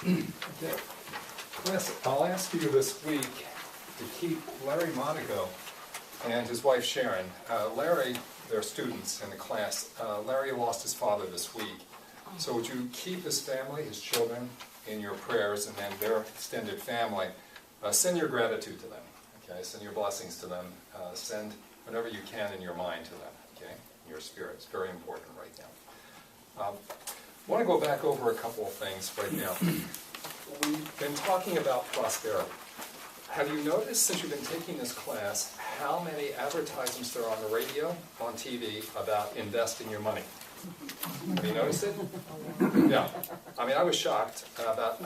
Okay. Class, I'll ask you this week to keep Larry Monaco and his wife Sharon. Larry, they're students in the class. Larry lost his father this week. So would you keep his family, his children, in your prayers, and then their extended family? Send your gratitude to them. Okay, send your blessings to them. Send whatever you can in your mind to them. Okay, in your spirit. It's very important right now. I want to go back over a couple of things right now. We've been talking about prosperity. Have you noticed, since you've been taking this class, how many advertisements there are on the radio, on TV, about investing your money? Have you noticed it? Yeah. I mean, I was shocked about,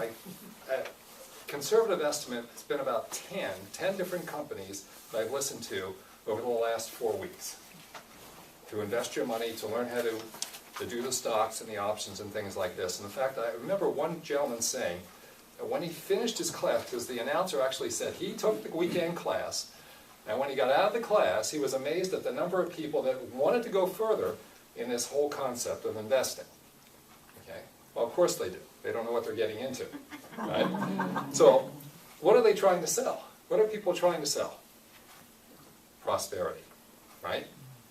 conservative estimate, it's been about 10 different companies that I've listened to over the last 4 weeks. To invest your money, to learn how to do the stocks and the options and things like this. And in fact, I remember one gentleman saying that when he finished his class, because the announcer actually said he took the weekend class, and when he got out of the class, he was amazed at the number of people that wanted to go further in this whole concept of investing. Okay? Well, of course they do. They don't know what they're getting into. Right? So, what are they trying to sell? What are people trying to sell? Prosperity. Right?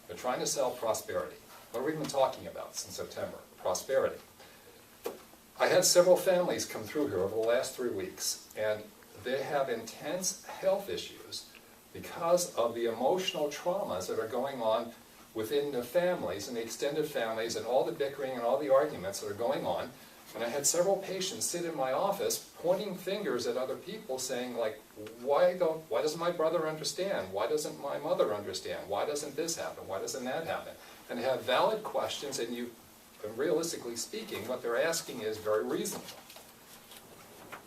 They're trying to sell prosperity. What have we been talking about since September? Prosperity. I had several families come through here over the last 3 weeks, and they have intense health issues because of the emotional traumas that are going on within the families and the extended families and all the bickering and all the arguments that are going on. And I had several patients sit in my office pointing fingers at other people saying, like, why doesn't my brother understand? Why doesn't my mother understand? Why doesn't this happen? Why doesn't that happen? And they have valid questions, and realistically speaking, what they're asking is very reasonable.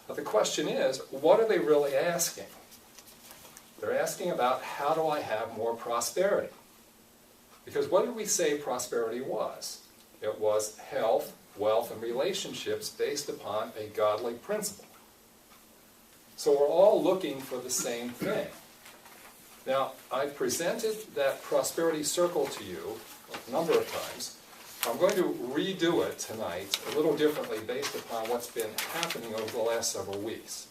But the question is, what are they really asking? They're asking about, how do I have more prosperity? Because what did we say prosperity was? It was health, wealth, and relationships based upon a godly principle. So we're all looking for the same thing. Now, I've presented that prosperity circle to you a number of times. I'm going to redo it tonight a little differently based upon what's been happening over the last several weeks.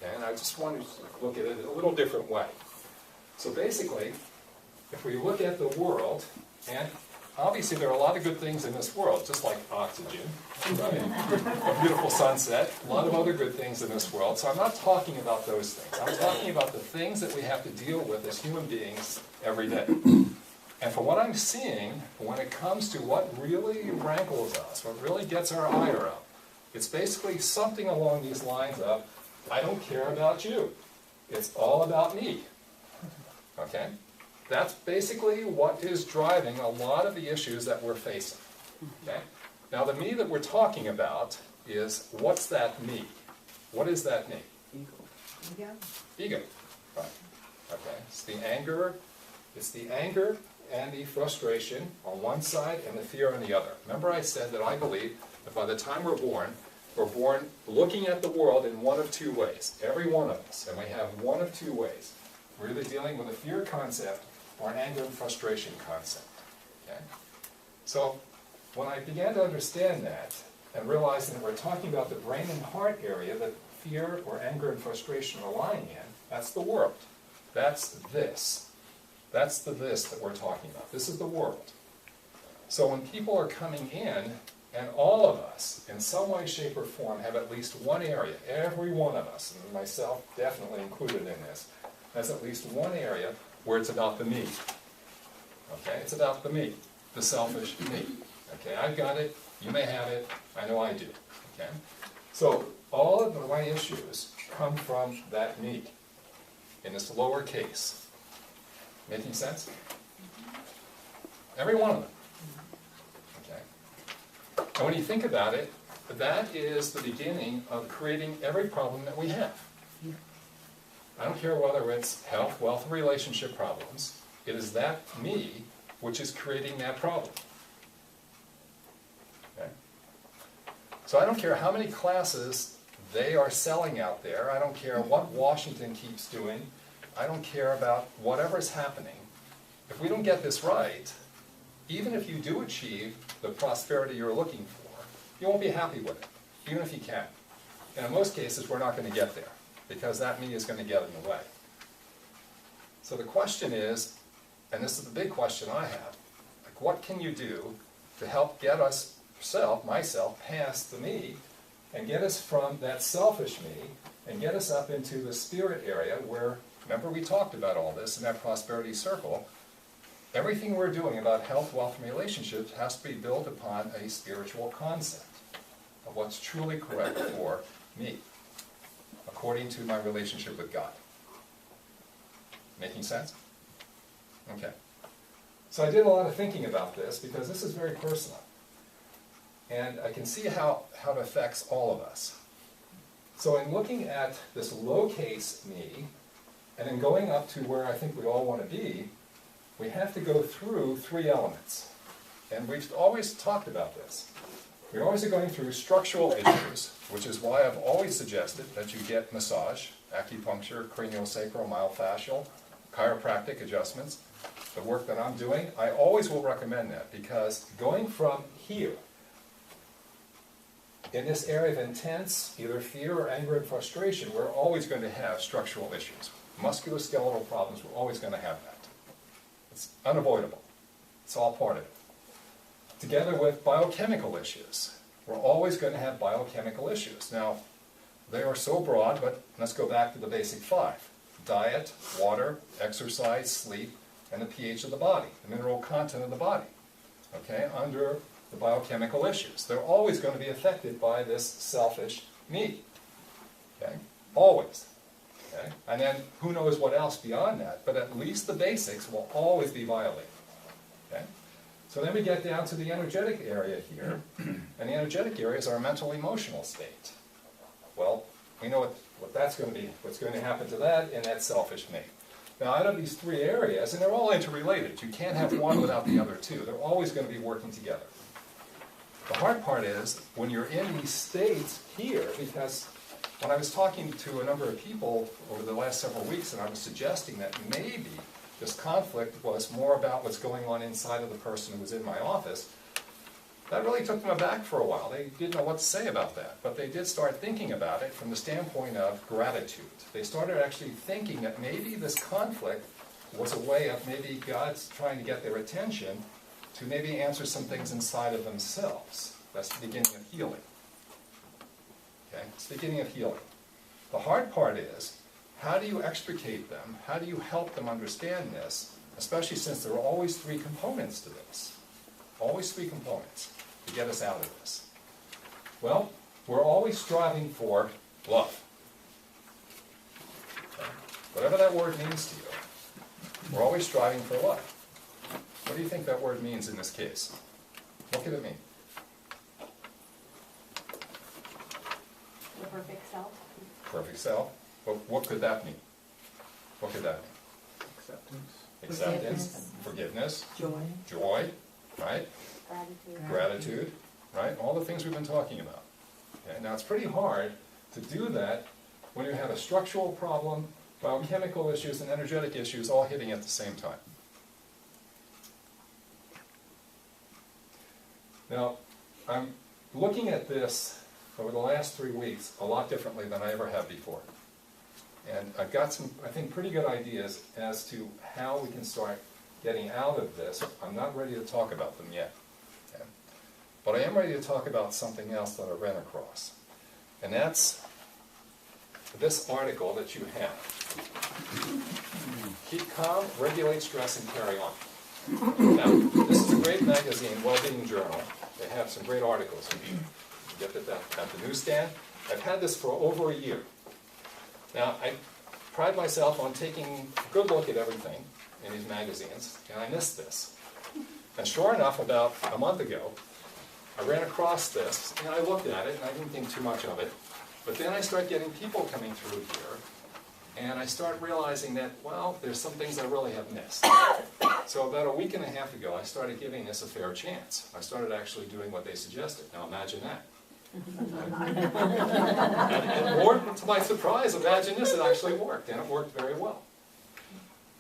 Okay? And I just want to look at it a little different way. So basically, if we look at the world, and obviously there are a lot of good things in this world, just like oxygen, right? A beautiful sunset, a lot of other good things in this world. So I'm not talking about those things. I'm talking about the things that we have to deal with as human beings every day. And from what I'm seeing, when it comes to what really rankles us, what really gets our ire up, it's basically something along these lines of, I don't care about you. It's all about me. Okay? That's basically what is driving a lot of the issues that we're facing. Okay? Now, the me that we're talking about is, what's that me? What is that me? Ego. Ego. Right. Okay. It's the anger and the frustration on one side and the fear on the other. Remember I said that I believe that by the time we're born looking at the world in one of two ways. Every one of us. And we have one of two ways. We're either dealing with a fear concept or an anger and frustration concept. Okay? So when I began to understand that and realizing that we're talking about the brain and heart area that fear or anger and frustration are lying in, that's the world. That's this. That's the this that we're talking about. This is the world. So when people are coming in, and all of us, in some way, shape, or form, have at least one area, every one of us, and myself definitely included in this, has at least one area where it's about the me. Okay? It's about the me, the selfish me. Okay? I've got it, you may have it, I know I do. Okay? So all of my issues come from that me, in this lower case. Making sense? Every one of them. Okay? And when you think about it, that is the beginning of creating every problem that we have. I don't care whether it's health, wealth, or relationship problems. It is that me which is creating that problem. Okay? So I don't care how many classes they are selling out there. I don't care what Washington keeps doing. I don't care about whatever's happening. If we don't get this right, even if you do achieve the prosperity you're looking for, you won't be happy with it, even if you can. And in most cases, we're not going to get there, because that me is going to get in the way. So the question is, and this is the big question I have, like, what can you do to help get us, myself, past the me, and get us from that selfish me, and get us up into the spirit area where, remember we talked about all this in that prosperity circle, everything we're doing about health, wealth, and relationships has to be built upon a spiritual concept of what's truly correct for me, according to my relationship with God. Making sense? Okay. So I did a lot of thinking about this because this is very personal. And I can see how it affects all of us. So in looking at this low-case me, and then going up to where I think we all want to be, we have to go through 3 elements. And we've always talked about this. We always are going through structural issues, which is why I've always suggested that you get massage, acupuncture, craniosacral, myofascial, chiropractic adjustments. The work that I'm doing, I always will recommend that, because going from here, in this area of intense, either fear or anger and frustration, we're always going to have structural issues. Musculoskeletal problems, we're always going to have that. It's unavoidable. It's all part of it. Together with biochemical issues, we're always going to have biochemical issues. Now, they are so broad, but let's go back to the basic 5. Diet, water, exercise, sleep, and the pH of the body, the mineral content of the body. Okay, under the biochemical issues. They're always going to be affected by this selfish me. Okay? Always. Okay? And then who knows what else beyond that, but at least the basics will always be violated. Okay? So then we get down to the energetic area here, and the energetic area is our mental emotional state. Well, we know what that's going to be, what's going to happen to that in that selfish me. Now, out of these 3 areas, and they're all interrelated, you can't have one without the other 2. They're always going to be working together. The hard part is when you're in these states here, because when I was talking to a number of people over the last several weeks, and I was suggesting that maybe this conflict was more about what's going on inside of the person who was in my office, that really took them aback for a while. They didn't know what to say about that, but they did start thinking about it from the standpoint of gratitude. They started actually thinking that maybe this conflict was a way of maybe God's trying to get their attention to maybe answer some things inside of themselves. That's the beginning of healing. Okay? It's the beginning of healing. The hard part is, how do you extricate them? How do you help them understand this? Especially since there are always 3 components to this. Always 3 components to get us out of this. Well, we're always striving for love. Okay? Whatever that word means to you, we're always striving for love. What do you think that word means in this case? What could it mean? The perfect self. Perfect self. What could that mean? What could that mean? Acceptance, forgiveness, joy, right? Gratitude, right? All the things we've been talking about. Okay? Now, it's pretty hard to do that when you have a structural problem, biochemical issues, and energetic issues all hitting at the same time. Now, I'm looking at this over the last 3 weeks a lot differently than I ever have before. And I've got some, I think, pretty good ideas as to how we can start getting out of this. I'm not ready to talk about them yet. Okay? But I am ready to talk about something else that I ran across. And that's this article that you have. Keep calm, regulate stress, and carry on. Now, this is a great magazine, Wellbeing Journal. They have some great articles. You can get it at the newsstand. I've had this for over a year. Now, I pride myself on taking a good look at everything in these magazines, and I missed this. And sure enough, about a month ago, I ran across this, and I looked at it, and I didn't think too much of it. But then I start getting people coming through here, and I start realizing that, well, there's some things I really have missed. So about a week and a half ago, I started giving this a fair chance. I started actually doing what they suggested. Now imagine that. And more to my surprise, imagine this, it actually worked, and it worked very well.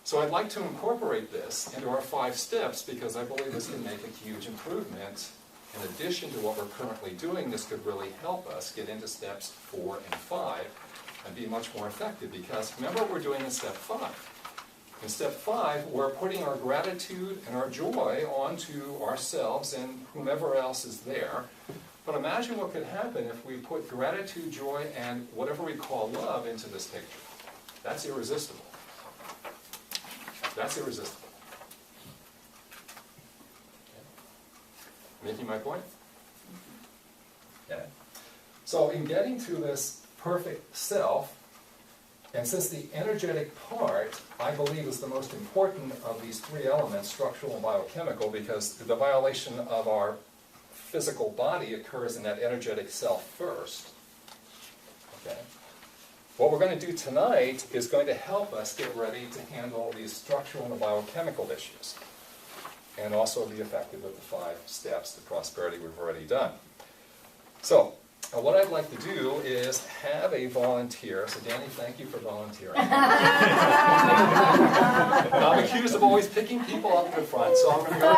So I'd like to incorporate this into our 5 steps because I believe this can make a huge improvement in addition to what we're currently doing, this could really help us get into steps 4 and 5 and be much more effective, because remember what we're doing in step 5. In step 5, we're putting our gratitude and our joy onto ourselves and whomever else is there. But imagine what could happen if we put gratitude, joy, and whatever we call love into this picture. That's irresistible. That's irresistible. Okay. Making my point? Okay. So in getting to this perfect self, and since the energetic part, I believe, is the most important of these 3 elements, structural and biochemical, because the violation of our physical body occurs in that energetic self first. Okay. What we're going to do tonight is going to help us get ready to handle these structural and biochemical issues, and also be effective with the 5 steps to prosperity we've already done. So, what I'd like to do is have a volunteer. So Danny, thank you for volunteering. I'm accused of always picking people up in front, so I'm going to go.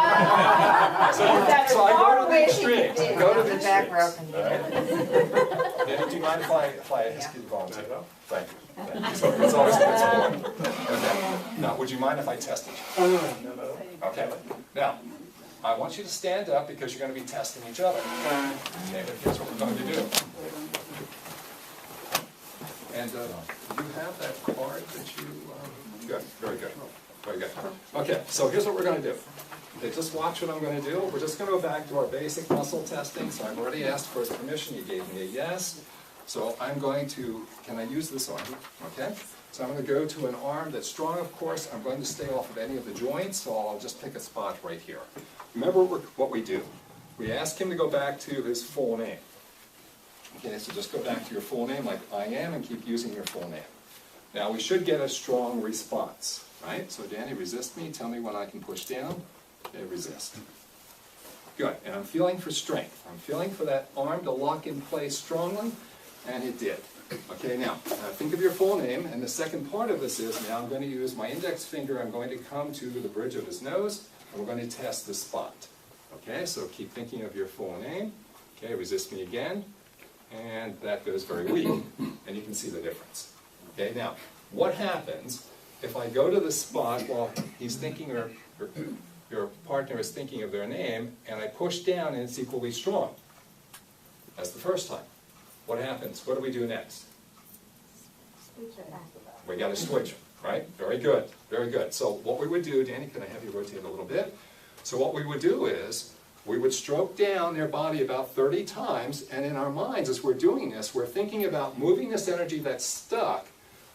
So I go to the extremes. I go to the back row. Danny, do you mind if I ask you to volunteer? Thank you. Thank you. So it's always important. Okay. Now, would you mind if I tested you? No. Okay. Now, I want you to stand up because you're going to be testing each other. Okay, but here's what we're going to do. And do you have that card that you... good, very good. Very good. Okay, so here's what we're going to do. Okay, just watch what I'm going to do. We're just going to go back to our basic muscle testing. So I've already asked for his permission. You gave me a yes. So I'm going to... Can I use this arm? Okay. So I'm going to go to an arm that's strong, of course. I'm going to stay off of any of the joints, so I'll just pick a spot right here. Remember what we do. We ask him to go back to his full name. Okay, so just go back to your full name like I am and keep using your full name. Now we should get a strong response, right? So Danny, resist me. Tell me when I can push down. Okay, resist. Good, and I'm feeling for strength. I'm feeling for that arm to lock in place strongly, and it did. Okay, now, think of your full name, and the second part of this is, now I'm going to use my index finger, I'm going to come to the bridge of his nose, and we're going to test this spot. Okay, so keep thinking of your full name. Okay, resist me again, and that goes very weak, and you can see the difference. Okay, now, what happens if I go to the spot while he's thinking, or your partner is thinking of their name, and I push down and it's equally strong? That's the first time. What happens? What do we do next? We got to switch them, right? Very good, very good. So what we would do, Danny, can I have you rotate a little bit? So what we would do is, we would stroke down their body about 30 times, and in our minds, as we're doing this, we're thinking about moving this energy that's stuck,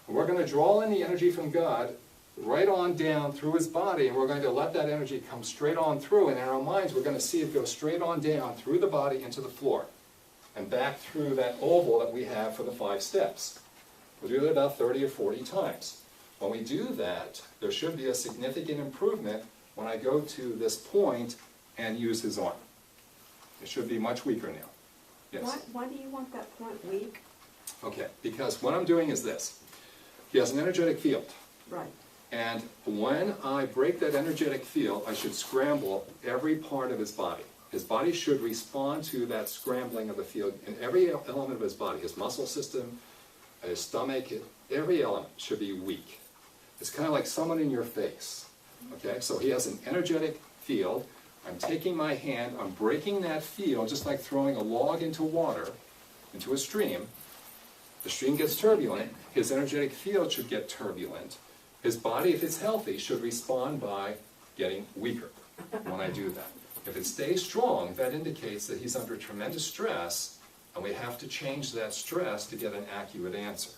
and we're going to draw in the energy from God right on down through his body, and we're going to let that energy come straight on through, and in our minds, we're going to see it go straight on down through the body into the floor, and back through that oval that we have for the 5 steps. We'll do that about 30 or 40 times. When we do that, there should be a significant improvement when I go to this point and use his arm. It should be much weaker now. Yes? Why do you want that point weak? Okay, because what I'm doing is this. He has an energetic field. Right. And when I break that energetic field, I should scramble every part of his body. His body should respond to that scrambling of the field in every element of his body. His muscle system, his stomach, every element should be weak. It's kind of like someone in your face. Okay, so he has an energetic field. I'm taking my hand, I'm breaking that field, just like throwing a log into water, into a stream. The stream gets turbulent. His energetic field should get turbulent. His body, if it's healthy, should respond by getting weaker when I do that. If it stays strong, that indicates that he's under tremendous stress, and we have to change that stress to get an accurate answer.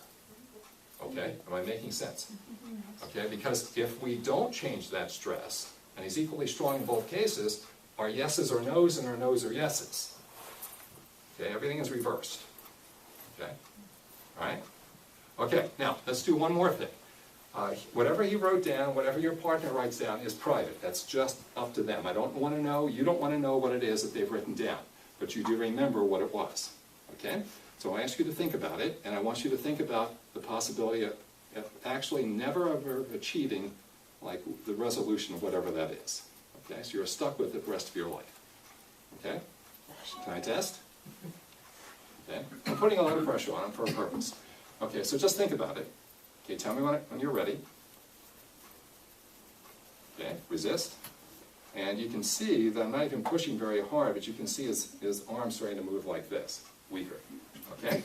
Okay? Am I making sense? Okay? Because if we don't change that stress, and he's equally strong in both cases, our yeses are no's and our no's are yeses. Okay? Everything is reversed. Okay? All right? Okay, now, let's do one more thing. Whatever he wrote down, whatever your partner writes down is private. That's just up to them. I don't want to know, you don't want to know what it is that they've written down. But you do remember what it was. Okay? So I ask you to think about it, and I want you to think about the possibility of actually never ever achieving like the resolution of whatever that is. Okay? So you're stuck with it the rest of your life. Okay? Can I test? Okay, I'm putting a lot of pressure on him for a purpose. Okay, so just think about it. Okay, tell me when you're ready. Okay, resist. And you can see that I'm not even pushing very hard, but you can see his arm starting to move like this, weaker. Okay?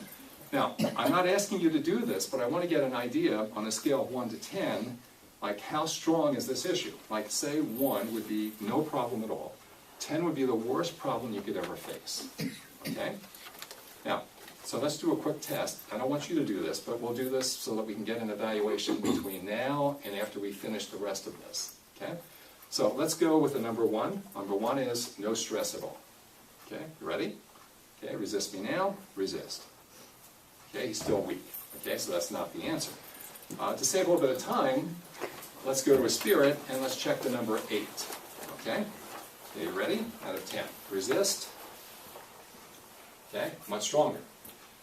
Now, I'm not asking you to do this, but I want to get an idea on a scale of 1 to 10, like how strong is this issue? Like say 1 would be no problem at all. 10 would be the worst problem you could ever face. Okay? Now, so let's do a quick test. I don't want you to do this, but we'll do this so that we can get an evaluation between now and after we finish the rest of this. Okay? So let's go with the number 1. Number 1 is no stress at all. Okay, you ready? Okay, resist me now, resist. Okay, he's still weak. Okay, so that's not the answer. To save a little bit of time, let's go to a spirit and let's check the number 8. Okay? Okay, you ready? Out of 10. Resist. Okay, much stronger.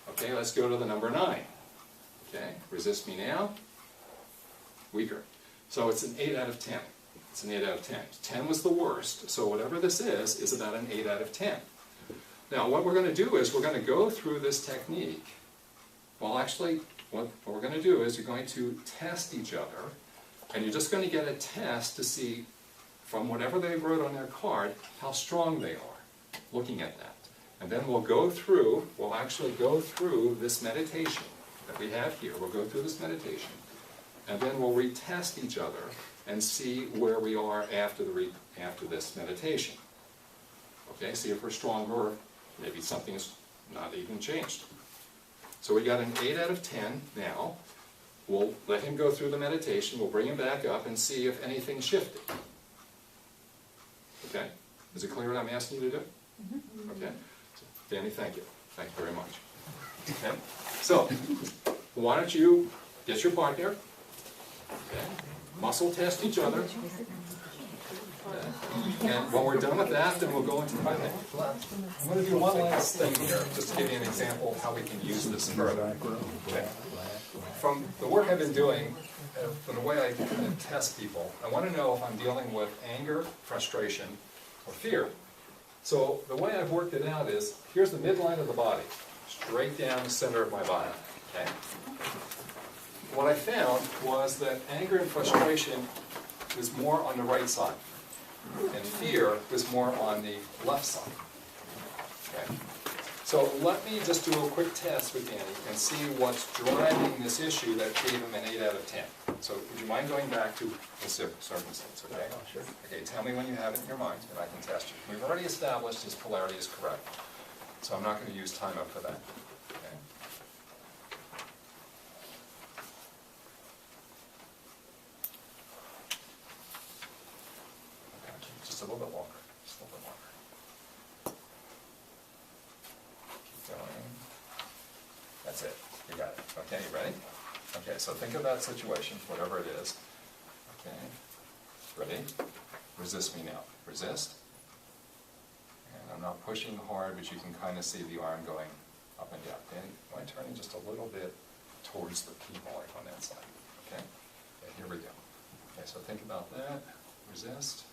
Okay, let's go to the number 9. Okay, resist me now. Weaker. So it's an 8 out of 10. It's an 8 out of 10. 10 was the worst, so whatever this is about an 8 out of 10. Now, what we're going to do is we're going to go through this technique. Well, actually, what we're going to do is you're going to test each other, and you're just going to get a test to see, from whatever they wrote on their card, how strong they are, looking at that. And then we'll actually go through this meditation that we have here. We'll go through this meditation, and then we'll retest each other and see where we are after this meditation. Okay, see if we're stronger, maybe something's not even changed. So we got an 8 out of 10 now. We'll let him go through the meditation, we'll bring him back up and see if anything shifted. Okay? Is it clear what I'm asking you to do? Okay? So, Danny, thank you. Thank you very much. Okay? So, why don't you get your partner, okay? Muscle test each other. Okay. And when we're done with that, then we'll go into the thing. I'm going to do one last thing here, just to give you an example of how we can use this further. Okay. From the work I've been doing, from the way I test people, I want to know if I'm dealing with anger, frustration, or fear. So the way I've worked it out is, here's the midline of the body, straight down the center of my body. Okay. What I found was that anger and frustration was more on the right side, and fear was more on the left side. Okay. So let me just do a quick test with Danny and see what's driving this issue that gave him an 8 out of 10. So would you mind going back to the circumstance, okay? Sure. Okay, tell me when you have it in your mind, and I can test you. We've already established his polarity is correct, so I'm not going to use time up for that. Okay? Just a little bit longer. Just a little bit longer. Keep going. That's it. You got it. Okay, you ready? Okay, so think of that situation, whatever it is. Okay. Ready? Resist me now. Resist. And I'm not pushing hard, but you can kind of see the arm going up and down. Okay? Am I turning just a little bit towards the people, like on that side? Okay? Okay, here we go. Okay, so think about that. Resist.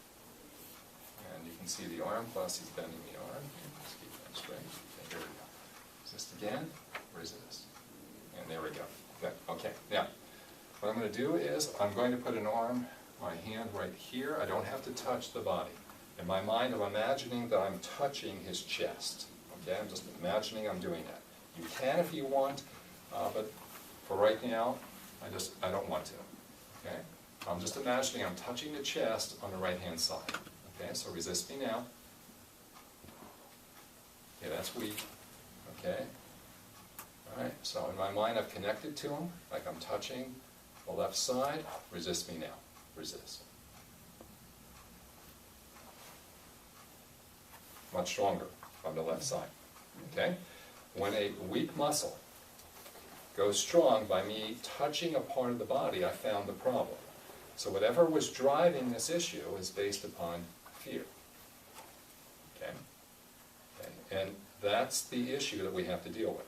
And you can see the arm, plus he's bending the arm. Just keep that straight. Okay, here we go. Resist again. Resist. And there we go. Good. Okay, now, what I'm going to do is, I'm going to put an arm, my hand right here. I don't have to touch the body. In my mind, I'm imagining that I'm touching his chest. Okay, I'm just imagining I'm doing that. You can if you want, but for right now, I don't want to. Okay, I'm just imagining I'm touching the chest on the right-hand side. Okay, so resist me now. Okay, that's weak. Okay. All right, so in my mind I've connected to him, like I'm touching the left side. Resist me now. Resist. Much stronger on the left side. Okay? When a weak muscle goes strong by me touching a part of the body, I found the problem. So whatever was driving this issue is based upon fear. Okay? And that's the issue that we have to deal with.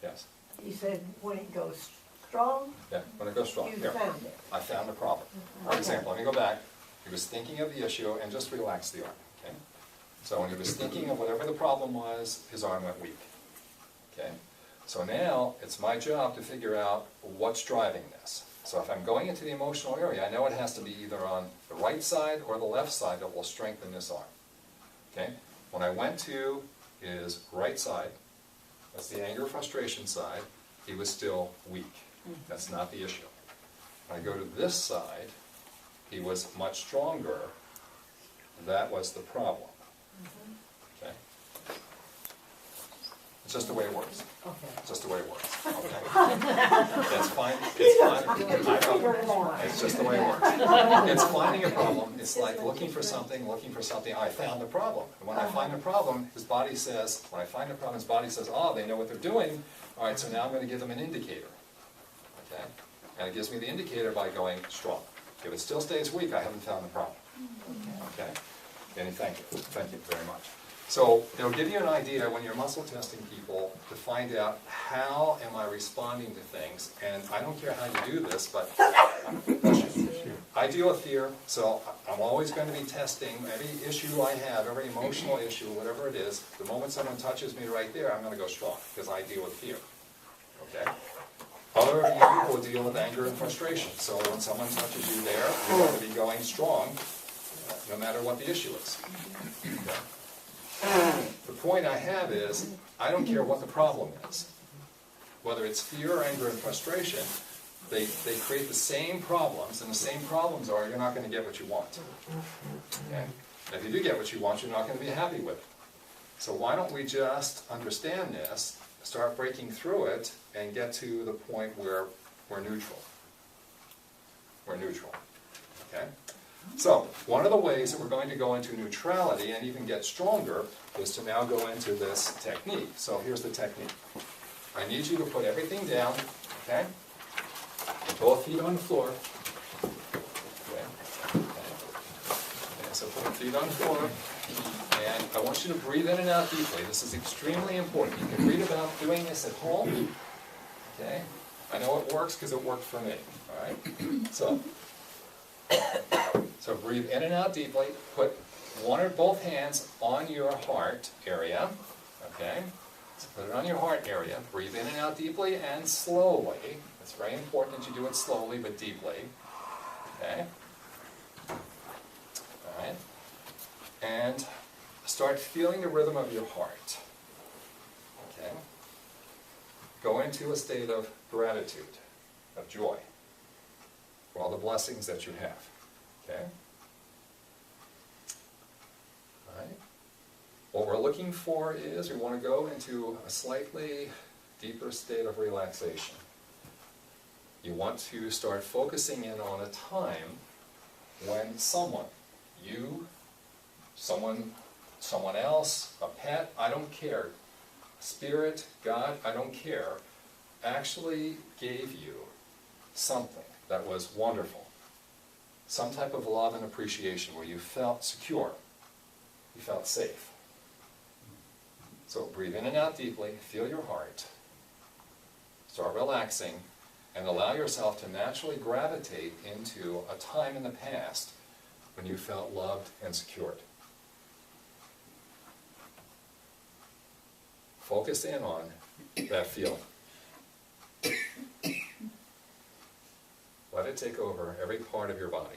Yes? You said when it goes strong, Yeah, when it goes strong. you Here. found it. I found the problem. For Okay. example, let me go back. He was thinking of the issue and just relax the arm. Okay? So when he was thinking of whatever the problem was, his arm went weak. Okay? So now it's my job to figure out what's driving this. So if I'm going into the emotional area, I know it has to be either on the right side or the left side that will strengthen this arm. Okay? When I went to his right side, that's the anger frustration side, he was still weak. That's not the issue. When I go to this side, he was much stronger. That was the problem. Okay? It's just the way it works. Okay. It's just the way it works. Okay? That's fine. It's fine. I know. It's just the way it works. It's finding a problem. It's like looking for something. I found the problem. And when I find the problem, his body says, oh, they know what they're doing. All right, so now I'm going to give them an indicator. Okay? And it gives me the indicator by going strong. If it still stays weak, I haven't found the problem. Okay? And thank you. Thank you very much. So it'll give you an idea when you're muscle testing people to find out how am I responding to things. And I don't care how you do this, but I deal with fear, so I'm always going to be testing every issue I have, every emotional issue, whatever it is. The moment someone touches me right there, I'm going to go strong because I deal with fear. Okay? Other people deal with anger and frustration. So when someone touches you there, you're going to be going strong no matter what the issue is. Okay? The point I have is, I don't care what the problem is. Whether it's fear, anger, and frustration, they create the same problems, and the same problems are you're not going to get what you want. Okay? And if you do get what you want, you're not going to be happy with it. So why don't we just understand this, start breaking through it, and get to the point where we're neutral. We're neutral. Okay? So, one of the ways that we're going to go into neutrality and even get stronger is to now go into this technique. So here's the technique. I need you to put everything down, okay? Both feet on the floor. Okay. So put the feet on the floor. And I want you to breathe in and out deeply. This is extremely important. You can read about doing this at home. Okay? I know it works because it worked for me. All right? So breathe in and out deeply. Put one or both hands on your heart area. Okay? So put it on your heart area. Breathe in and out deeply and slowly. It's very important that you do it slowly but deeply. Okay? All right? And start feeling the rhythm of your heart. Okay? Go into a state of gratitude, of joy, for all the blessings that you have. Okay? All right? What we're looking for is we want to go into a slightly deeper state of relaxation. You want to start focusing in on a time when someone, you, someone else, a pet, I don't care, spirit, God, I don't care, actually gave you something that was wonderful. Some type of love and appreciation where you felt secure, you felt safe. So breathe in and out deeply, feel your heart, start relaxing, and allow yourself to naturally gravitate into a time in the past when you felt loved and secured. Focus in on that feeling. Let it take over every part of your body.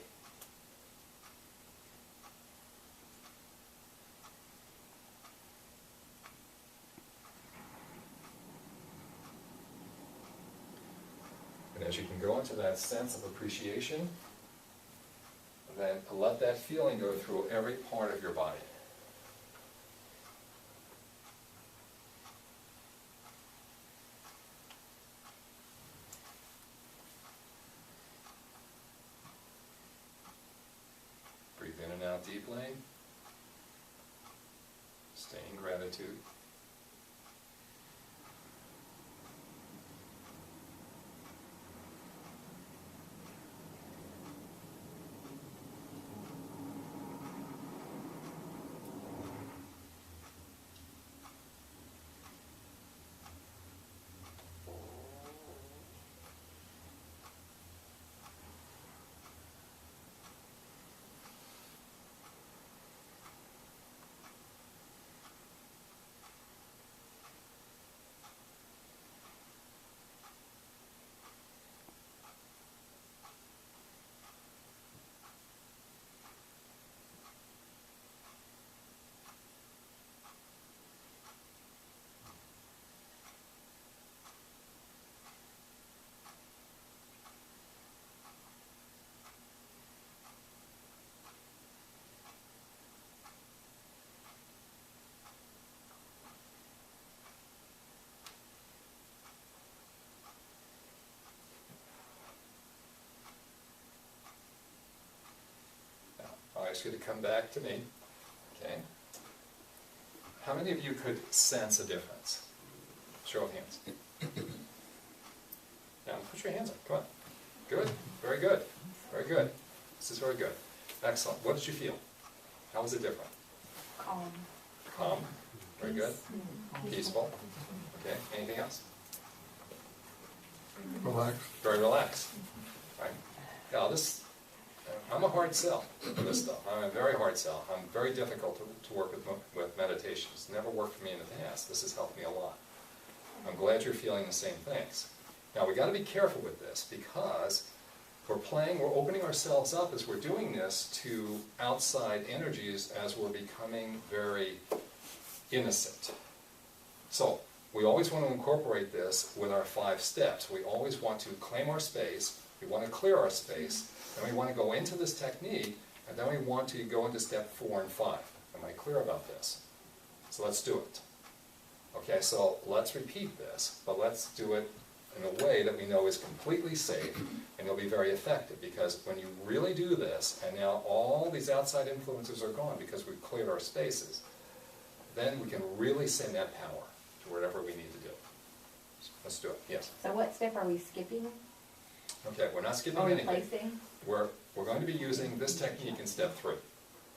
And as you can go into that sense of appreciation, then let that feeling go through every part of your body. Breathe in and out deeply. Stay in gratitude. ask you to come back to me. Okay? How many of you could sense a difference? Show of hands. Now, put your hands up. Come on. Good. Very good. Very good. This is very good. Excellent. What did you feel? How was it different? Calm. Calm. Very good. Peaceful. Okay. Anything else? Relax. Very relaxed. Right? Now, I'm a hard sell for this stuff. I'm a very hard sell. I'm very difficult to work with meditation. It's never worked for me in the past. This has helped me a lot. I'm glad you're feeling the same things. Now, we got to be careful with this because we're opening ourselves up as we're doing this to outside energies as we're becoming very innocent. So, we always want to incorporate this with our 5 steps. We always want to claim our space, we want to clear our space, then we want to go into this technique, and then we want to go into step 4 and 5. Am I clear about this? So let's do it. Okay, so let's repeat this, but let's do it in a way that we know is completely safe, and it'll be very effective, because when you really do this, and now all these outside influences are gone because we've cleared our spaces, then we can really send that power to whatever we need to do. So let's do it. Yes? So what step are we skipping? Okay, we're not skipping Or anything. replacing? We're going to be using this technique in step 3.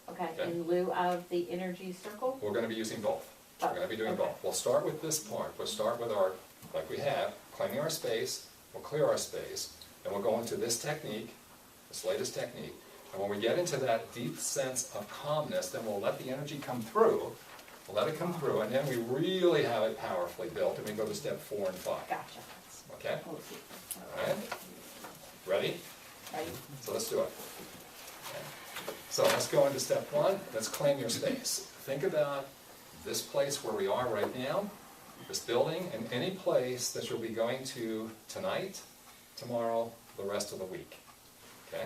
Okay, Okay. in lieu of the energy circle? We're going to be using both. We're going to be doing Okay. both. We'll start with this part. We'll start with our, like we have, claiming our space. We'll clear our space. Then we'll go into this technique, this latest technique. And when we get into that deep sense of calmness, then we'll let the energy come through. We'll let it come through, and then we really have it powerfully built, and we go to step 4 and 5. Gotcha. Okay? We'll see. All right? Ready? Right. So let's do it. Okay. So let's go into step 1. Let's claim your space. Think about this place where we are right now, this building, and any place that you'll be going to tonight, tomorrow, the rest of the week. Okay?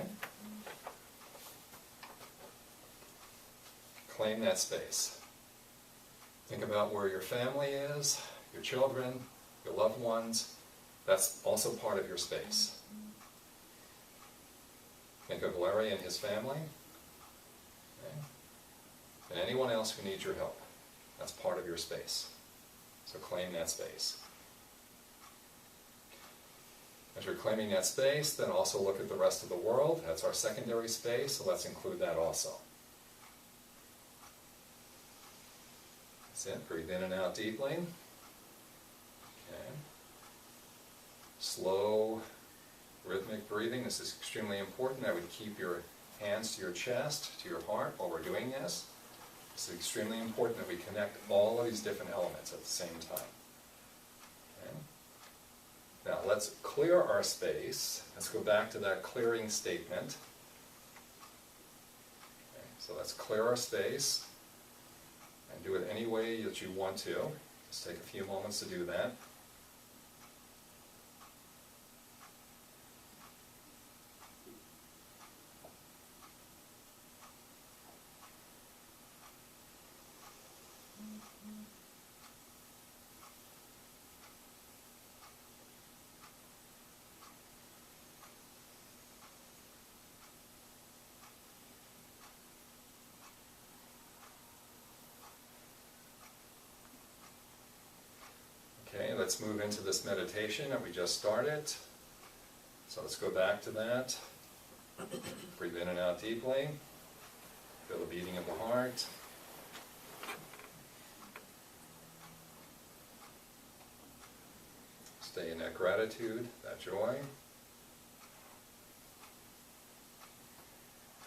Claim that space. Think about where your family is, your children, your loved ones. That's also part of your space. Think of Larry and his family, okay? And anyone else who needs your help. That's part of your space. So claim that space. As you're claiming that space, then also look at the rest of the world. That's our secondary space, so let's include that also. That's it. Breathe in and out deeply. Okay. Slow, rhythmic breathing. This is extremely important. I would keep your hands to your chest, to your heart while we're doing this. It's extremely important that we connect all of these different elements at the same time. Okay. Now let's clear our space. Let's go back to that clearing statement. Okay. So let's clear our space and do it any way that you want to. Just take a few moments to do that. Okay, let's move into this meditation that we just started. So let's go back to that. Breathe in and out deeply. Feel the beating of the heart. Stay in that gratitude, that joy.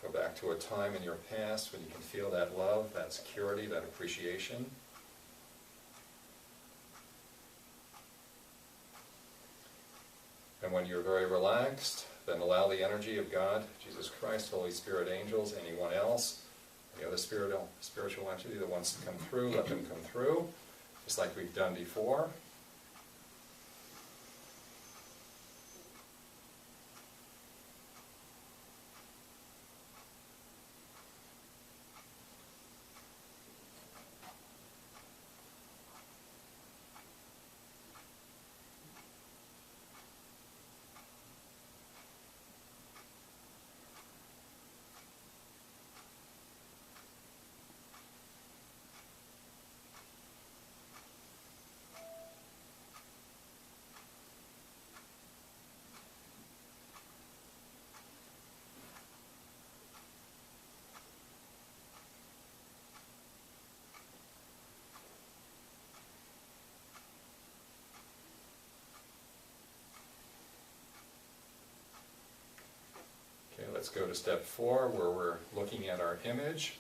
Go back to a time in your past when you can feel that love, that security, that appreciation. And when you're very relaxed, then allow the energy of God, Jesus Christ, Holy Spirit, angels, anyone else, any other spiritual entity that wants to come through, let them come through, just like we've done before. Let's go to step 4, where we're looking at our image,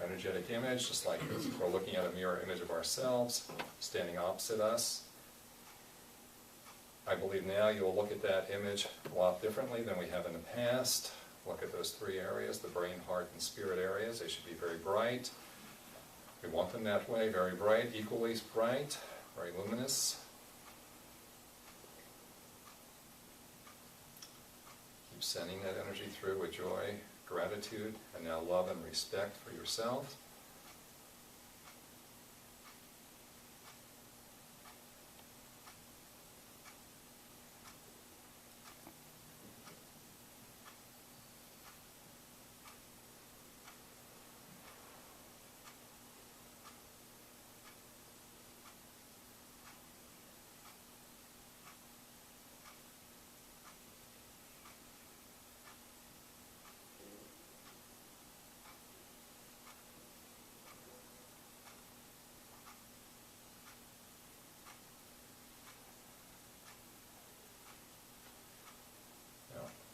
energetic image, just like this. We're looking at a mirror image of ourselves, standing opposite us. I believe now you'll look at that image a lot differently than we have in the past. Look at those 3 areas, the brain, heart, and spirit areas. They should be very bright. We want them that way, very bright, equally bright, very luminous. Keep sending that energy through with joy, gratitude, and now love and respect for yourself.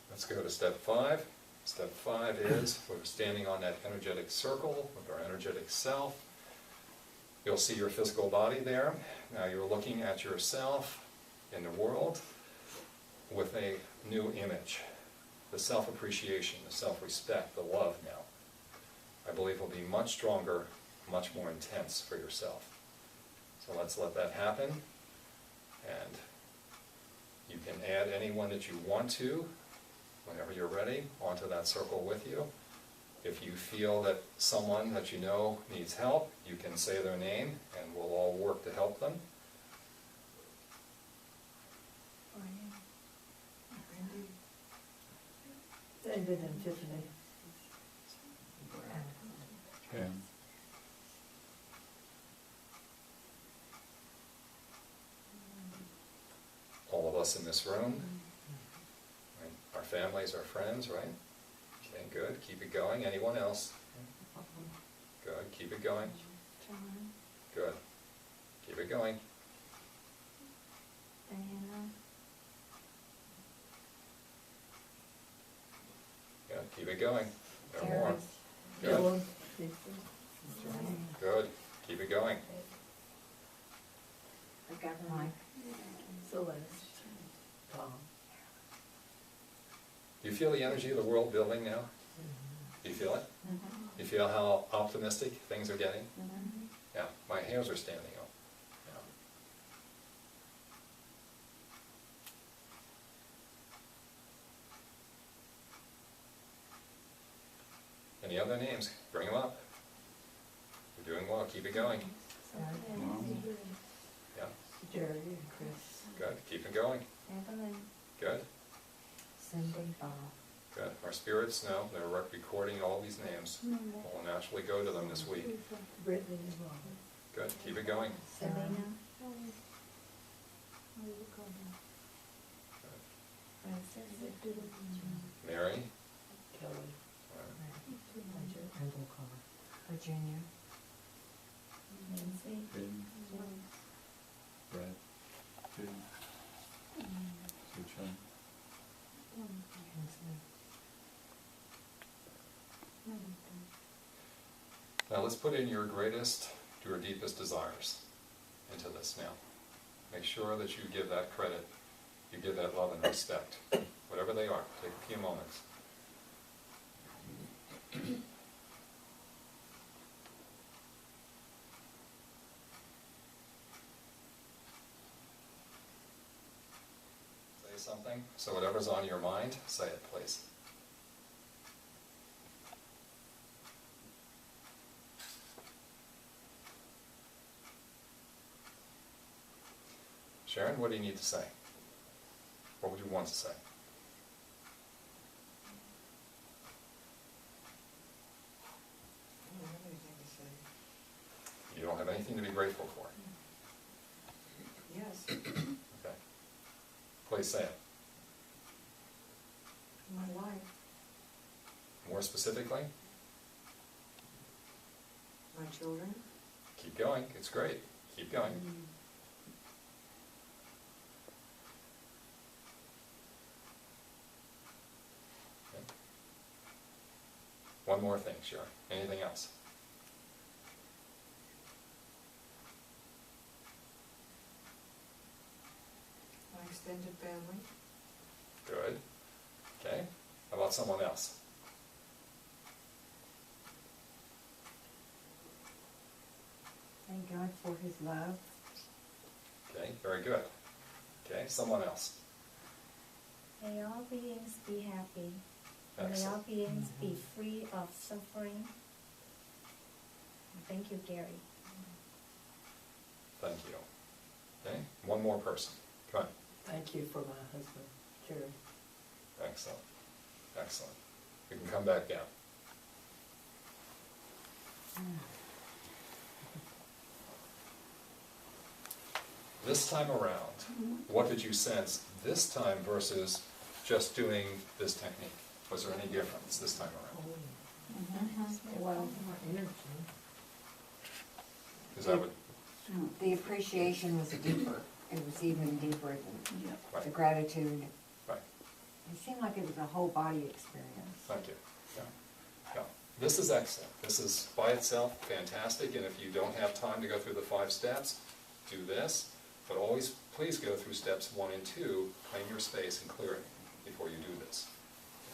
Let's go to step 5. Step 5 is we're standing on that energetic circle with our energetic self. You'll see your physical body there. Now you're looking at yourself in the world with a new image. The self-appreciation, the self-respect, the love now. I believe will be much stronger, much more intense for yourself. So let's let that happen. And you can add anyone that you want to, whenever you're ready, onto that circle with you. If you feel that someone that you know needs help, you can say their name and we'll all work to help them. David and Tiffany. Okay. All of us in this room. Our families, our friends, right? Okay, good. Keep it going. Anyone else? Good. Keep it going. Good. Keep it going. Diana. Yeah, keep it going. No more. Sarah. Good. Dylan, Good. Keep it going. The government. Celeste, Tom. Do you feel the energy of the world building now? Do you feel it? You feel how optimistic things are getting? Yeah, my hairs are standing up. Yeah. Any other names? Bring them up. You're doing well. Keep it going. Yeah, Jerry and Chris. good. Keep it going. Evelyn. Good. Cindy. Bob. Good. Our spirits know they're recording all these names. We'll naturally go to them this week. Brittany and Robin. Good. Keep it going. Selena. Francis. Mary. Kelly. Virginia. Nancy. Brad, Jim, Suchan, Now let's put in your greatest, your deepest desires into this now. Make sure that you give that credit, you give that love and respect, whatever they are. Take a few moments. Say something. So whatever's on your mind, say it, please. Sharon, what do you need to say? What would you want to say? I don't have anything to say. You don't have anything to be grateful for. Yes, Okay. Please say it. my life, More specifically, my children, keep going. It's great. Keep going. Okay. One more thing, Sharon. Anything else? My extended family. Good. Okay. How about someone else? Thank God for his love. Okay, very good. Okay, someone else. May all beings be happy. May all Excellent. beings be free of suffering. Thank you, Gary. Thank you. Okay, one more person. Come on. Thank you for my husband, Jerry. Excellent. Excellent. We can come back down. This time around, what did you sense this time versus just doing this technique? Was there any difference this time around? Well, more energy. Because I would, The appreciation was deeper. It was even deeper than the right, gratitude. right. It seemed like it was a whole body experience. Thank you. Yeah. Yeah. This is excellent. This is by itself fantastic, and if you don't have time to go through the 5 steps, do this. But always, please go through steps 1 and 2, claim your space and clear it before you do this.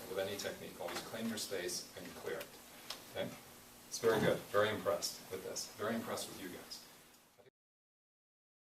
And with any technique, always claim your space and clear it. Okay? It's very good. Very impressed with this. Very impressed with you guys.